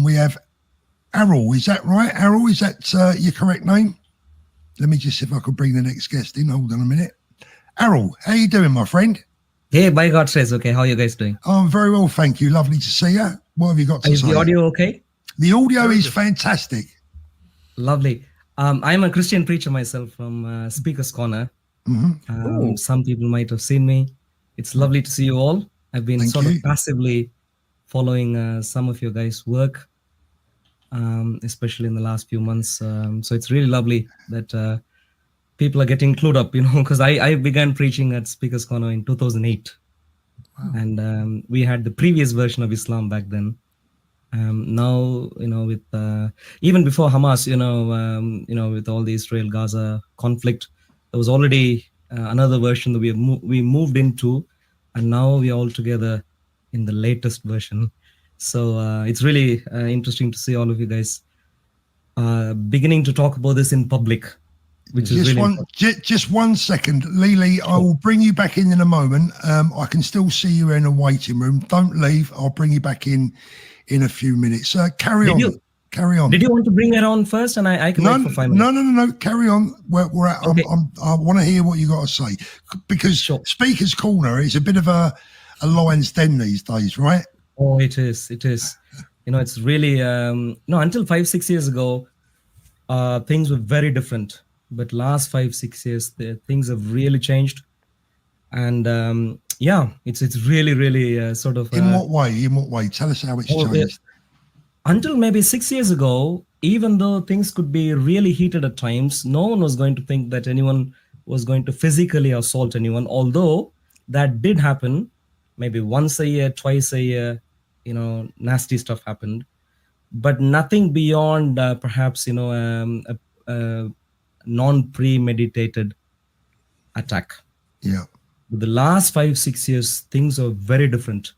We have Arul. Is that right, Arul? Is that your correct name? Let me just see if I could bring the next guest in. Hold on a minute. Arul, how you doing, my friend? Hey, by God's grace, okay. How are you guys doing? I'm very well, thank you. Lovely to see you. What have you got to say? Is the audio okay? The audio is fantastic. Lovely. I'm a Christian preacher myself from Speaker's Corner. Some people might have seen me. It's lovely to see you all. I've been of passively following some of your guys' work, especially in the last few months. So it's really lovely that people are getting clued up, because I began preaching at Speaker's Corner in 2008. Wow. And we had the previous version of Islam back then. Now, with even before Hamas, with all the Israel-Gaza conflict, there was already another version that we moved into, and now we are all together in the latest version. So it's really interesting to see all of you guys beginning to talk about this in public, which is really just 1 second, Lily. Sure. I will bring you back in a moment. I can still see you in a waiting room. Don't leave. I'll bring you back in a few minutes. Carry on. Did you want to bring it on first, and I can wait for 5 minutes? No. Carry on. We're at, okay. I want to hear what you got to say, because Speaker's Corner is a bit of a lion's den these days, right? Oh, it is. It's really until 5-6 years ago, things were very different. But last 5-6 years, things have really changed, and it's really sort of. In what way? Tell us how it's changed. Until maybe 6 years ago, even though things could be really heated at times, no one was going to think that anyone was going to physically assault anyone. Although that did happen, maybe once a year, twice a year, nasty stuff happened, but nothing beyond perhaps a non-premeditated attack. Yeah. The last 5-6 years, things are very different.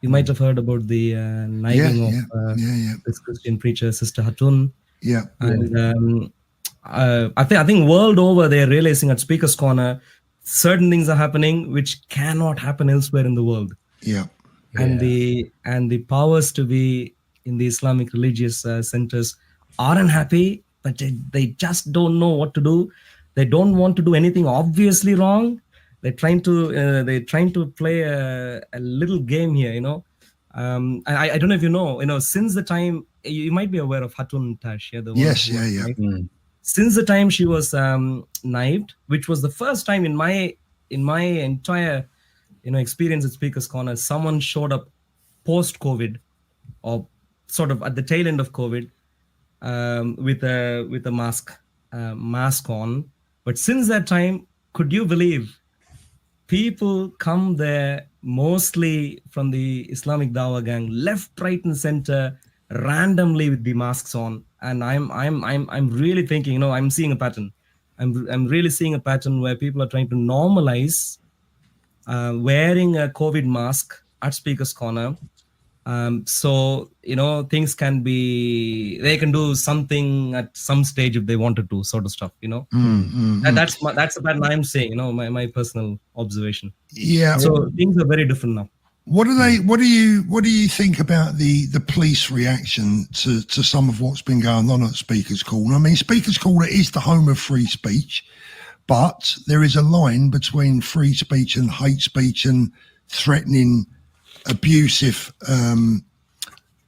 You might have heard about the knifing of this Christian preacher, Sister Hatun. Yeah. And I think world over, they're realizing at Speaker's Corner, certain things are happening which cannot happen elsewhere in the world. Yeah. And the powers to be in the Islamic religious centers are unhappy, but they just don't know what to do. They don't want to do anything obviously wrong. They're trying to play a little game here, And I don't know if you know, since the time, you might be aware of Hatun Tash. Yes. Right? Since the time she was knifed, which was the first time in my entire experience at Speaker's Corner, someone showed up post-COVID, or sort of at the tail end of COVID, with a mask on. But since that time, could you believe, people come there mostly from the Islamic Dawah gang, left, right, and center, randomly with the masks on. And I'm really thinking, I'm seeing a pattern. I'm really seeing a pattern where people are trying to normalize wearing a COVID mask at Speaker's Corner. So things they can do something at some stage if they wanted to, sort of stuff. That's the pattern I'm saying. My personal observation. Yeah. So things are very different now. What do you think about the police reaction to some of what's been going on at Speaker's Corner? I mean, Speaker's Corner is the home of free speech, but there is a line between free speech and hate speech and threatening, abusive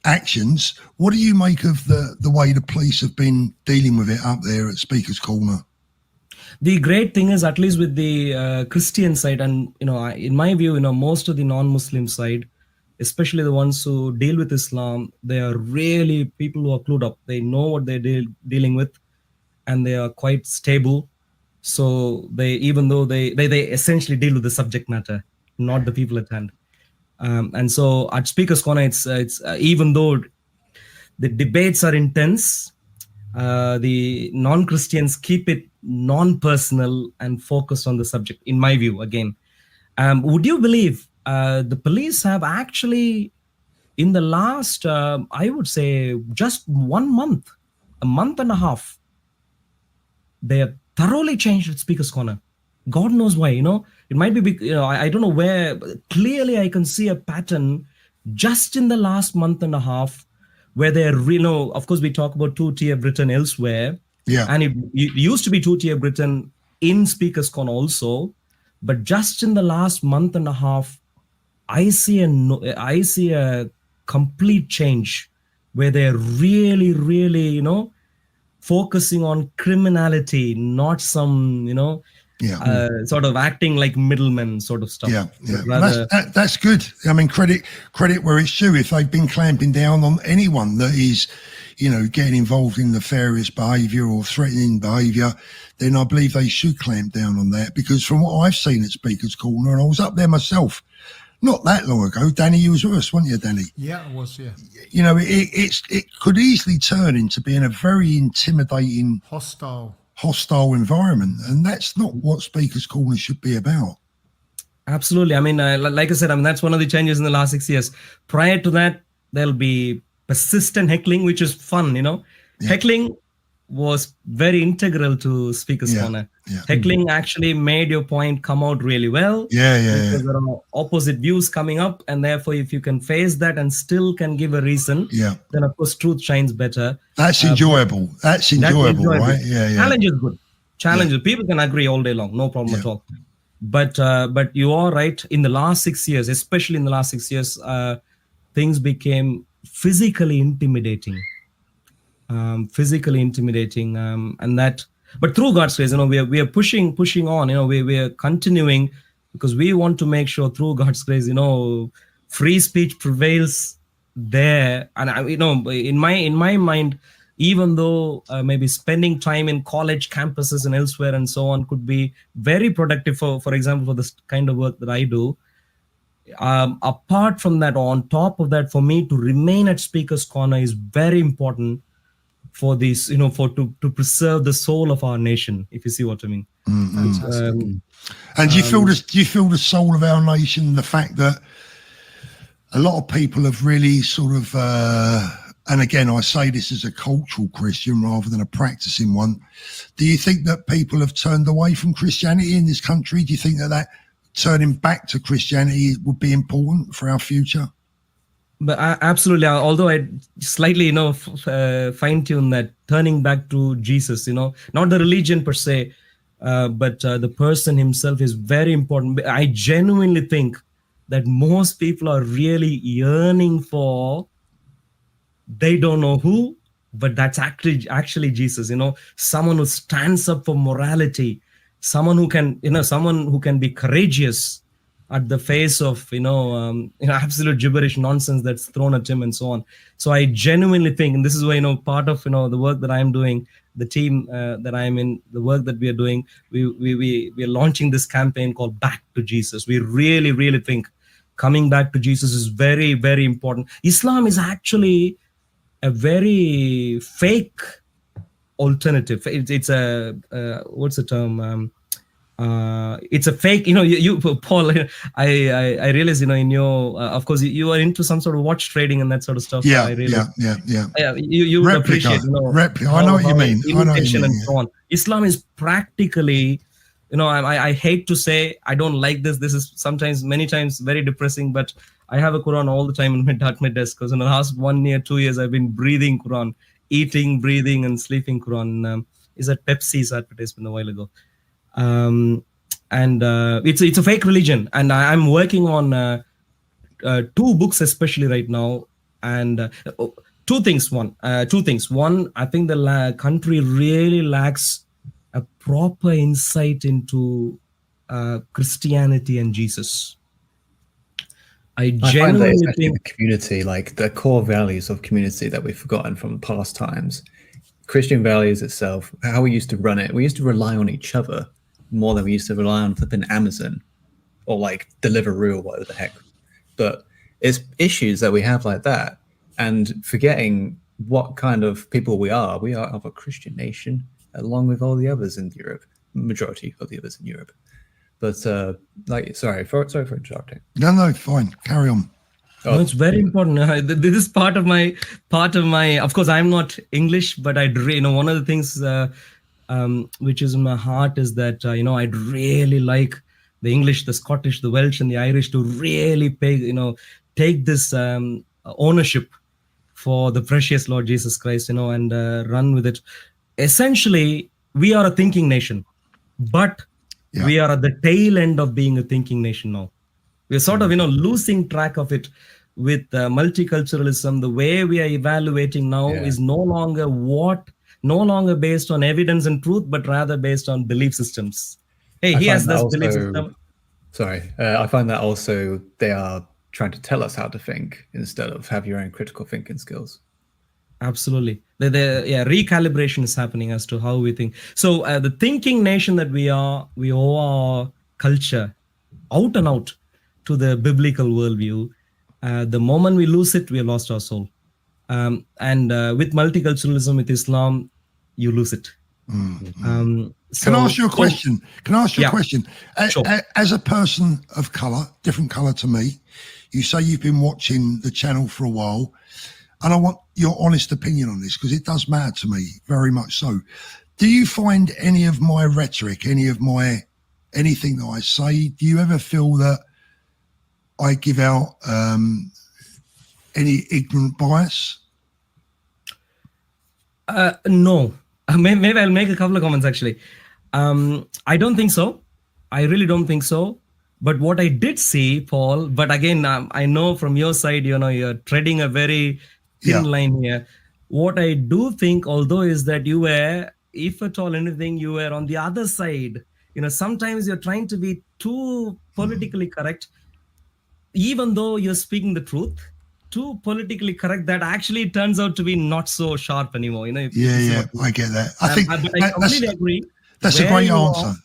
actions. What do you make of the way the police have been dealing with it up there at Speaker's Corner? The great thing is, at least with the Christian side, and in my view, most of the non-Muslim side, especially the ones who deal with Islam, they are really people who are clued up. They know what they're dealing with, and they are quite stable. So even though they essentially deal with the subject matter, not the people at hand. And so at Speaker's Corner, it's even though the debates are intense, the non-Christians keep it non-personal and focused on the subject, in my view, again. Would you believe the police have actually, in the last, I would say, just 1 month, a month and a half, they have thoroughly changed at Speaker's Corner. God knows why, It might be, I don't know where. Clearly, I can see a pattern just in the last month and a half where they're, of course, we talk about two-tier Britain elsewhere. Yeah. And it used to be two-tier Britain in Speakers Con also. But just in the last month and a half, I see a complete change where they're really, really, focusing on criminality, not some, sort of acting like middlemen sort of stuff. Yeah. Rather, That's good. I mean, credit where it's due. If they've been clamping down on anyone that is, getting involved in nefarious behaviour or threatening behaviour, then I believe they should clamp down on that. Because from what I've seen at Speaker's Corner, and I was up there myself not that long ago. Danny, you was with us, weren't you, Danny? Yeah, I was, yeah. It could easily turn into being a very intimidating, hostile environment, and that's not what Speakers Corner should be about. Absolutely. I mean, like I said, that's one of the changes in the last 6 years. Prior to that, there'll be persistent heckling, which is fun, Yeah. Heckling was very integral to Speakers Corner. Yeah. Heckling actually made your point come out really well. Because there are opposite views coming up, and therefore, if you can face that and still can give a reason, then of course truth shines better. That's enjoyable. That's enjoyable, right? Yeah. Challenge is good. People can agree all day long, no problem at all. But you are right. In the last 6 years, especially in the last 6 years, things became physically intimidating. And that, but through God's grace, we are pushing on. We are continuing, because we want to make sure through God's grace, free speech prevails there. And in my mind, even though maybe spending time in college campuses and elsewhere and so on could be very productive for example, for this kind of work that I do. Apart from that, on top of that, for me to remain at Speakers Corner is very important for this, to preserve the soul of our nation, if you see what I mean. And do you feel the soul of our nation, the fact that a lot of people have really sort of, and again, I say this as a cultural Christian rather than a practicing one, do you think that people have turned away from Christianity in this country? Do you think that turning back to Christianity would be important for our future? But absolutely, although I slightly, fine-tune that, turning back to Jesus, not the religion per se, but the person himself is very important. I genuinely think that most people are really yearning for, they don't know who, but that's actually Jesus, someone who stands up for morality, someone who can be courageous at the face of absolute gibberish nonsense that's thrown at him and so on. So I genuinely think, and this is why part of the work that I'm doing, the team that I'm in, the work that we are doing, we are launching this campaign called Back to Jesus. We really, really think coming back to Jesus is very, very important. Islam is actually a very fake alternative. It's a what's the term? It's a fake, you Paul, I realize, in your, of course, you are into some sort of watch trading and that sort of stuff. Yeah. You would appreciate, replica. I know what you mean. Imitation and so on. Islam is practically, I hate to say, I don't like this. This is many times very depressing, but I have a Quran all the time at my desk, because in the last 1 year, 2 years, I've been breathing Quran, eating, breathing, and sleeping Quran. Is that Pepsi's advertisement a while ago? And it's a fake religion, and I'm working on 2 books especially right now, and two things. One, I think the country really lacks a proper insight into Christianity and Jesus. I genuinely think the community, like the core values of community that we've forgotten from past times, Christian values itself, how we used to run it. We used to rely on each other more than we used to rely on flipping Amazon or like Deliveroo or whatever the heck. But it's issues that we have like that, and forgetting what kind of people we are. We are of a Christian nation, along with all the others in Europe, majority of the others in Europe. But sorry for interrupting. No, fine. Carry on. No, it's very important. This is part of my. Of course, I'm not English, but one of the things which is in my heart is that I'd really like the English, the Scottish, the Welsh, and the Irish to really take this ownership for the precious Lord Jesus Christ, and run with it. Essentially, we are a thinking nation, but we are at the tail end of being a thinking nation now. We're sort of, losing track of it with multiculturalism. The way we are evaluating now is no longer based on evidence and truth, but rather based on belief systems. Hey, he has this belief system. Sorry, I find that also they are trying to tell us how to think instead of have your own critical thinking skills. Absolutely. The recalibration is happening as to how we think. So the thinking nation that we owe our culture out and out to the biblical worldview. The moment we lose it, we have lost our soul. And with multiculturalism, with Islam, you lose it. Can I ask you a question? Sure. As a person of colour, different colour to me, you say you've been watching the channel for a while, and I want your honest opinion on this because it does matter to me, very much so. Do you find any of my rhetoric, anything that I say, do you ever feel that I give out any ignorant bias? No. Maybe I'll make a couple of comments actually. I don't think so. I really don't think so. But what I did see, Paul, but again, I know from your side, you're treading a very thin line here. What I do think, although, is that you were, if at all anything, you were on the other side. Sometimes you're trying to be too politically correct, even though you're speaking the truth. Too politically correct, that actually turns out to be not so sharp anymore. I get that. I think but I completely agree. That's a great answer.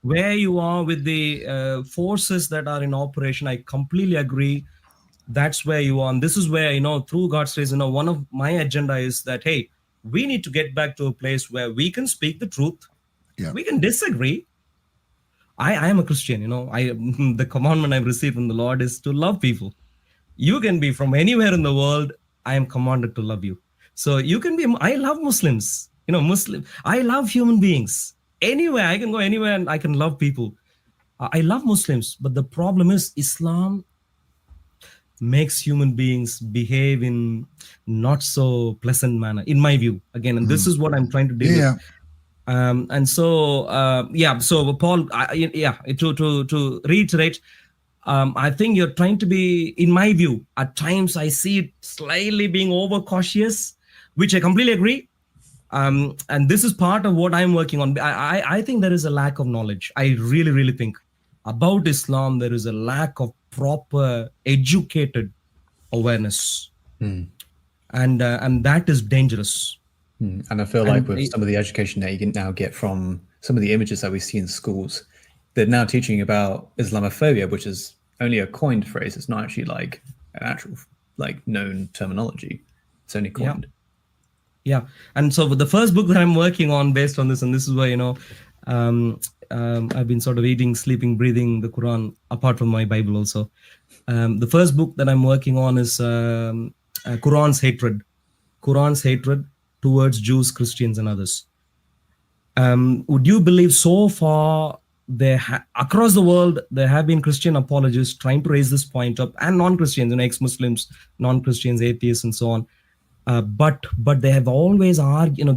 Where you are with the forces that are in operation, I completely agree. That's where you are. And this is where, through God's grace, one of my agenda is that, hey, we need to get back to a place where we can speak the truth. Yeah. We can disagree. I am a Christian, the commandment I've received from the Lord is to love people. You can be from anywhere in the world. I am commanded to love you. So you can be, I love Muslims, I love human beings. Anywhere, I can go anywhere and I can love people. I love Muslims, but the problem is Islam makes human beings behave in not so pleasant manner, in my view, again. And this is what I'm trying to deal with. So Paul, to reiterate, I think you're trying to be, in my view, at times I see it slightly being overcautious, which I completely agree. And this is part of what I'm working on. I think there is a lack of knowledge. I really, really think about Islam, there is a lack of proper educated awareness. And that is dangerous. And I feel like with some of the education that you can now get from some of the images that we see in schools, they're now teaching about Islamophobia, which is only a coined phrase. It's not actually like an actual known terminology. It's only coined. Yeah. And so the first book that I'm working on based on this, and this is where, I've been sort of eating, sleeping, breathing the Quran, apart from my Bible also. The first book that I'm working on is Quran's hatred towards Jews, Christians, and others. Would you believe so far across the world, there have been Christian apologists trying to raise this point up, and non-Christians, ex-Muslims, non-Christians, atheists, and so on. But they have always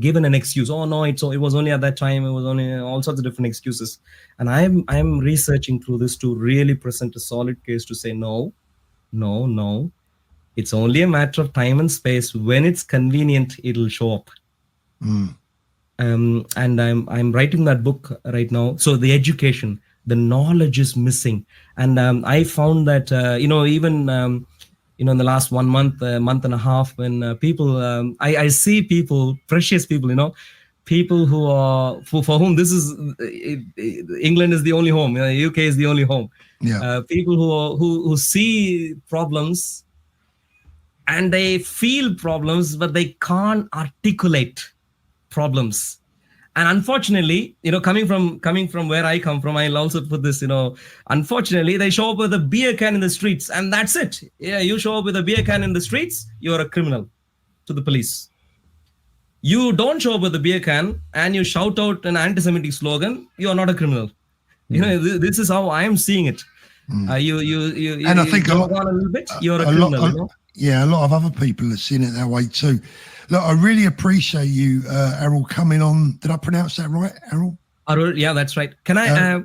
given an excuse. Oh no, it was only at that time. It was only all sorts of different excuses. And I'm researching through this to really present a solid case to say no. It's only a matter of time and space. When it's convenient, it'll show up. And I'm writing that book right now. So the education, the knowledge is missing. And I found that even in the last 1 month, month and a half, when people, I see people, precious people, people who are, for whom this is, England is the only home, UK is the only home. Yeah. People who see problems and they feel problems, but they can't articulate problems. And unfortunately, coming from where I come from, I'll also put this, unfortunately, they show up with a beer can in the streets, and that's it. Yeah, you show up with a beer can in the streets, you're a criminal to the police. You don't show up with a beer can and you shout out an anti-Semitic slogan, you're not a criminal. This is how I am seeing it. You and I think jog on a little bit, you're a criminal. Yeah, a lot of other people have seen it that way too. Look, I really appreciate you, Arul, coming on. Did I pronounce that right, Arul? Arul, yeah, that's right. Can I?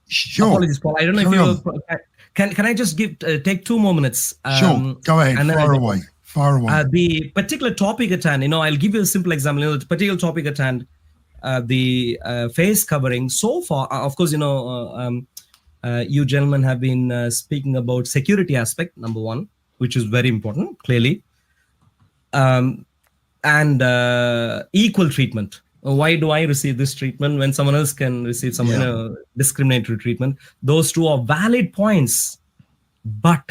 Sure. Apologies, Paul. I don't know Carry if you can I just take 2 more minutes? Sure. Go ahead. And then Far away. Far away. The particular topic at hand. I'll give you a simple example. The particular topic at hand, the face covering. So far, of course, you gentlemen have been speaking about security aspect, number one, which is very important, clearly, and equal treatment. Why do I receive this treatment when someone else can receive some discriminatory treatment? Those two are valid points, but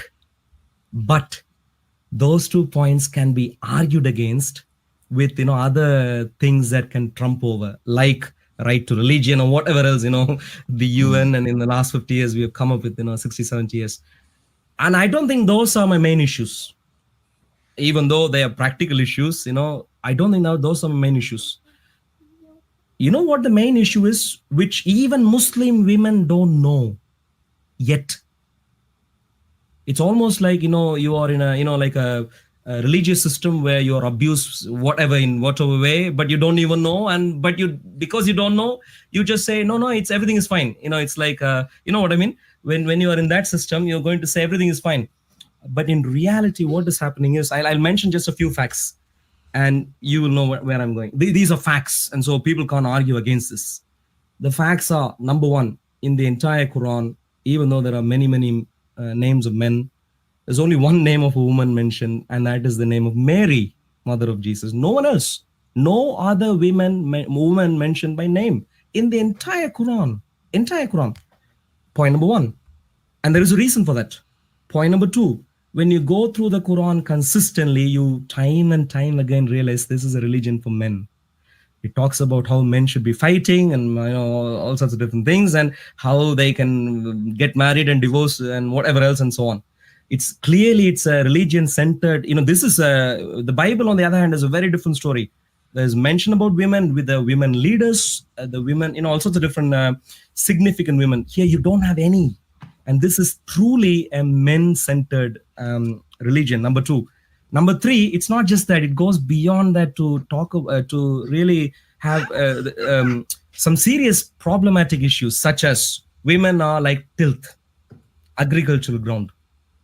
those 2 points can be argued against with other things that can trump over, like right to religion or whatever else. The UN, and in the last 50 years we have come up with 60, 70 years, and I don't think those are my main issues. Even though they are practical issues, I don't think those are my main issues. You know what the main issue is, which even Muslim women don't know yet? It's almost like, you are in a, like a religious system where you are abused, in whatever way, but you don't even know. But because you don't know, you just say, no, everything is fine. It's like, you know what I mean? When you are in that system, you're going to say everything is fine. But in reality, what is happening is, I'll mention just a few facts, and you will know where I'm going. These are facts, and so people can't argue against this. The facts are, number one, in the entire Quran, even though there are many, many names of men, there's only one name of a woman mentioned, and that is the name of Mary, mother of Jesus. No one else. No other woman mentioned by name in the entire Quran. Point number one. And there is a reason for that. Point number two. When you go through the Quran consistently, you time and time again realize this is a religion for men. It talks about how men should be fighting and all sorts of different things, and how they can get married and divorce and whatever else and so on. It's a religion centered. This is the Bible, on the other hand, is a very different story. There's mention about women with the women leaders, the women, all sorts of different significant women. Here you don't have any. And this is truly a men-centered religion, number two. Number three, it's not just that. It goes beyond that to talk to really have some serious problematic issues, such as women are like tilth, agricultural ground.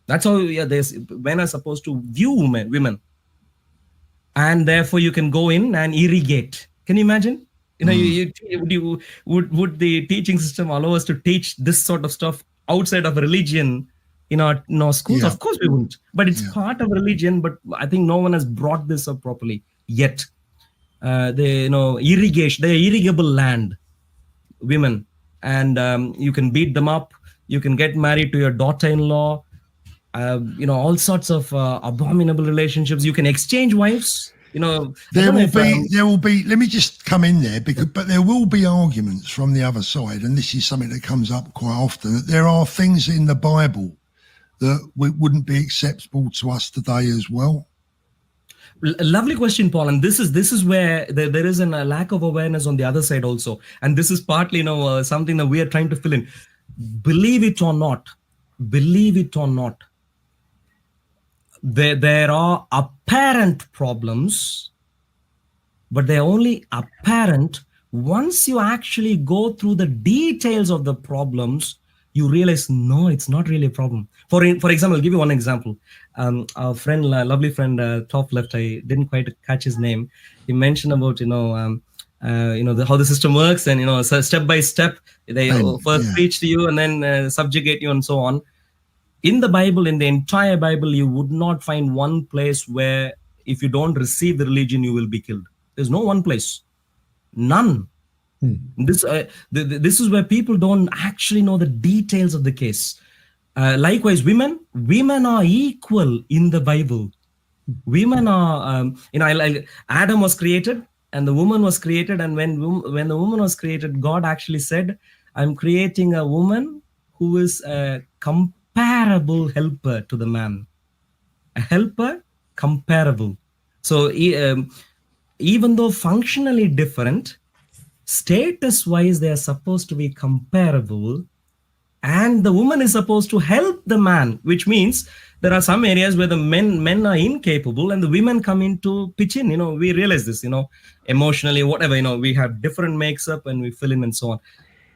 That's how men are supposed to view women. And therefore, you can go in and irrigate. Can you imagine? Would the teaching system allow us to teach this sort of stuff outside of religion in our schools? Of course we wouldn't, but it's part of religion. But I think no one has brought this up properly yet. Irrigation, the irrigable land, women, and you can beat them up, you can get married to your daughter-in-law, all sorts of abominable relationships. You can exchange wives. There will be. Let me just come in there, but there will be arguments from the other side, and this is something that comes up quite often. That there are things in the Bible that wouldn't be acceptable to us today as well. Lovely question, Paul. And this is where there is a lack of awareness on the other side also, and this is partly something that we are trying to fill in. Believe it or not, there are apparent problems, but they're only apparent. Once you actually go through the details of the problems, you realize, no, it's not really a problem. For example, I'll give you one example. Our friend, lovely friend, top left, I didn't quite catch his name. He mentioned about, how the system works, and, so step by step, they first preach to you and then subjugate you and so on. In the Bible, in the entire Bible, you would not find one place where if you don't receive the religion, you will be killed. There's no one place. None. This is where people don't actually know the details of the case. Likewise, women are equal in the Bible. Women are, Adam was created and the woman was created. And when the woman was created, God actually said, I'm creating a woman who is a comparable helper to the man. A helper, comparable. So even though functionally different, status-wise, they are supposed to be comparable. And the woman is supposed to help the man, which means there are some areas where the men are incapable and the women come in to pitch in. We realize this, emotionally, whatever, we have different makes up and we fill in and so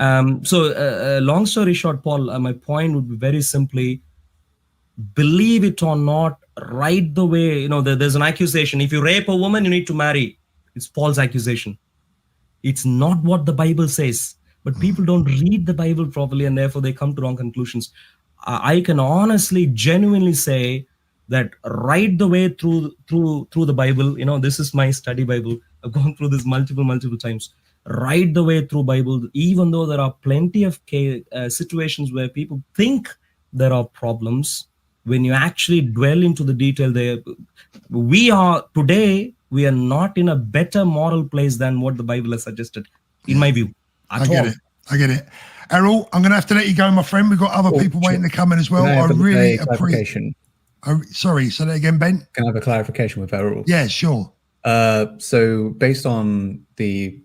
on. So long story short, Paul, my point would be very simply, believe it or not, right the way, there's an accusation. If you rape a woman, you need to marry. It's Paul's accusation. It's not what the Bible says, but people don't read the Bible properly and therefore they come to wrong conclusions. I can honestly, genuinely say that right the way through the Bible, this is my study Bible. I've gone through this multiple times. Right the way through Bible, even though there are plenty of situations where people think there are problems, when you actually dwell into the detail there, we are not in a better moral place than what the Bible has suggested, in my view. I get it. Arul, I'm going to have to let you go, my friend. We've got other people waiting to come in as well. I really appreciate. Sorry, say that again, Ben. Can I have a clarification with Arul? Yeah, sure. So based on the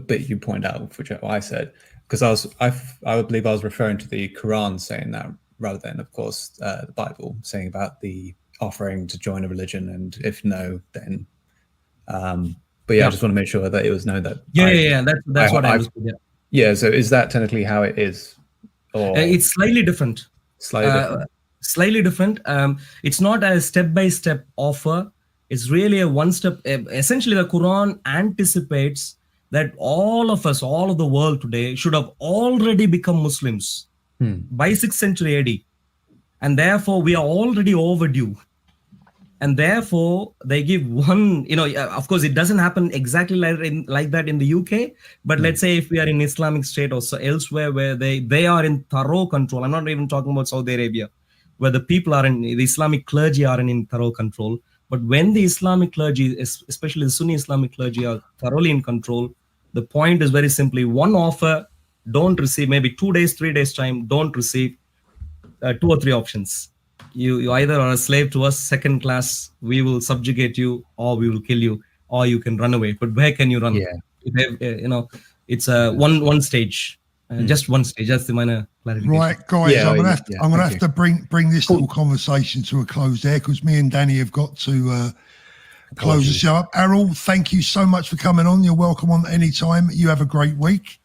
bit you pointed out, which I said, because I believe I was referring to the Quran saying that, rather than, of course, the Bible saying about the offering to join a religion, and if no, then. But yeah, I just want to make sure that it was known that. Yeah. That's what I understood. Yeah. Yeah. So is that technically how it is? Or it's slightly different. Slightly different. It's not a step-by-step offer. It's really a one-step. Essentially, the Quran anticipates that all of us, all of the world today, should have already become Muslims by 6th century AD. And therefore, we are already overdue. And therefore, they give one, of course, it doesn't happen exactly like that in the UK. But let's say if we are in Islamic State or so elsewhere where they are in thorough control. I'm not even talking about Saudi Arabia, where the people are the Islamic clergy are in thorough control. But when the Islamic clergy, especially the Sunni Islamic clergy, are thoroughly in control, the point is very simply one offer, don't receive, maybe 2 days, 3 days time, don't receive 2 or 3 options. You either are a slave to us, second class, we will subjugate you, or we will kill you, or you can run away. But where can you run? Yeah. It's one stage, just one stage. That's the minor clarification. Right, guys, I'm gonna have to bring this little conversation to a close there, because me and Danny have got to close the show up. Arul, thank you so much for coming on. You're welcome on any time. You have a great week.